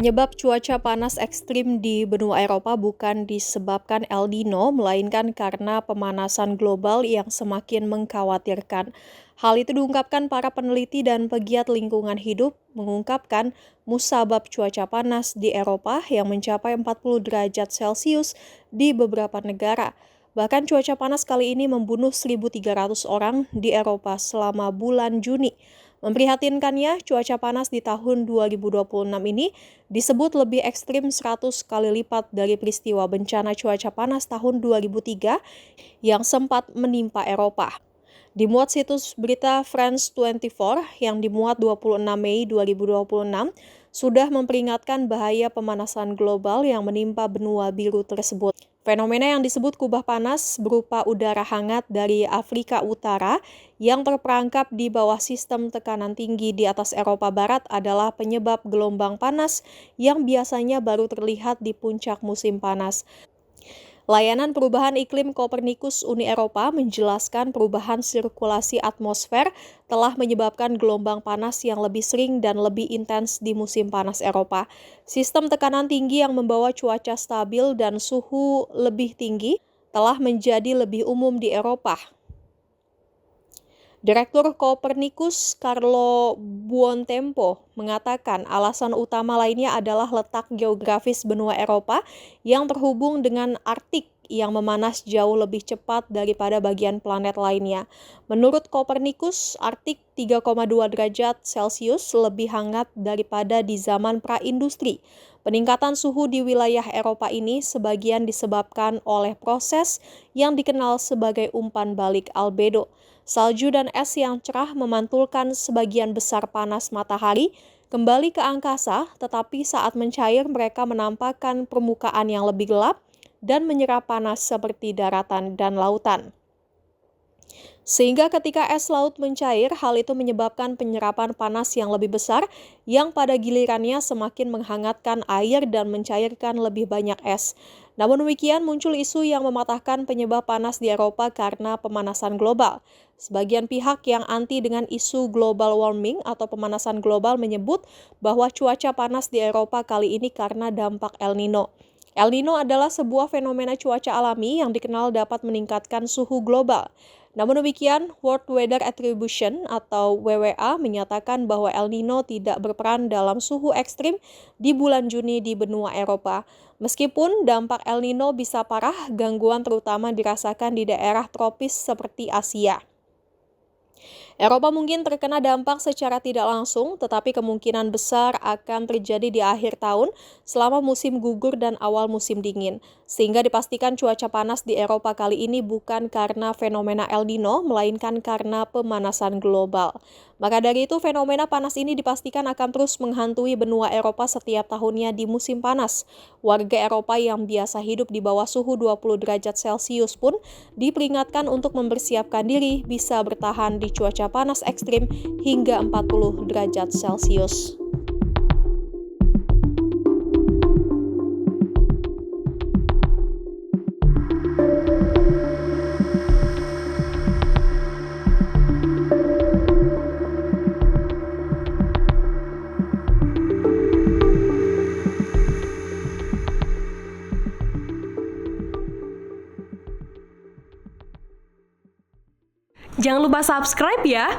Penyebab cuaca panas ekstrim di benua Eropa bukan disebabkan El Nino, melainkan karena pemanasan global yang semakin mengkhawatirkan. Hal itu diungkapkan para peneliti dan pegiat lingkungan hidup, mengungkapkan musabab cuaca panas di Eropa yang mencapai 40 derajat Celcius di beberapa negara. Bahkan cuaca panas kali ini membunuh 1.300 orang di Eropa selama bulan Juni. Memprihatinkannya, cuaca panas di tahun 2026 ini disebut lebih ekstrim 100 kali lipat dari peristiwa bencana cuaca panas tahun 2003 yang sempat menimpa Eropa. Dimuat situs berita France 24 yang dimuat 26 Mei 2026, sudah memperingatkan bahaya pemanasan global yang menimpa benua biru tersebut. Fenomena yang disebut kubah panas berupa udara hangat dari Afrika Utara yang terperangkap di bawah sistem tekanan tinggi di atas Eropa Barat adalah penyebab gelombang panas yang biasanya baru terlihat di puncak musim panas. Layanan Perubahan Iklim Kopernikus Uni Eropa menjelaskan perubahan sirkulasi atmosfer telah menyebabkan gelombang panas yang lebih sering dan lebih intens di musim panas Eropa. Sistem tekanan tinggi yang membawa cuaca stabil dan suhu lebih tinggi telah menjadi lebih umum di Eropa. Direktur Kopernikus Carlo Buontempo mengatakan alasan utama lainnya adalah letak geografis benua Eropa yang terhubung dengan Arktik yang memanas jauh lebih cepat daripada bagian planet lainnya. Menurut Kopernikus, Arktik 3,2 derajat Celcius lebih hangat daripada di zaman praindustri. Peningkatan suhu di wilayah Eropa ini sebagian disebabkan oleh proses yang dikenal sebagai umpan balik albedo. Salju dan es yang cerah memantulkan sebagian besar panas matahari kembali ke angkasa, tetapi saat mencair mereka menampakkan permukaan yang lebih gelap dan menyerap panas seperti daratan dan lautan. Sehingga ketika es laut mencair, hal itu menyebabkan penyerapan panas yang lebih besar yang pada gilirannya semakin menghangatkan air dan mencairkan lebih banyak es. Namun demikian muncul isu yang mematahkan penyebab panas di Eropa karena pemanasan global. Sebagian pihak yang anti dengan isu global warming atau pemanasan global menyebut bahwa cuaca panas di Eropa kali ini karena dampak El Nino. El Nino adalah sebuah fenomena cuaca alami yang dikenal dapat meningkatkan suhu global. Namun demikian, World Weather Attribution atau WWA menyatakan bahwa El Nino tidak berperan dalam suhu ekstrim di bulan Juni di benua Eropa. Meskipun dampak El Nino bisa parah, gangguan terutama dirasakan di daerah tropis seperti Asia. Eropa mungkin terkena dampak secara tidak langsung, tetapi kemungkinan besar akan terjadi di akhir tahun selama musim gugur dan awal musim dingin. Sehingga dipastikan cuaca panas di Eropa kali ini bukan karena fenomena El Nino, melainkan karena pemanasan global. Maka dari itu, fenomena panas ini dipastikan akan terus menghantui benua Eropa setiap tahunnya di musim panas. Warga Eropa yang biasa hidup di bawah suhu 20 derajat Celcius pun diperingatkan untuk mempersiapkan diri bisa bertahan di cuaca panas ekstrim hingga 40 derajat Celcius. Jangan lupa subscribe ya!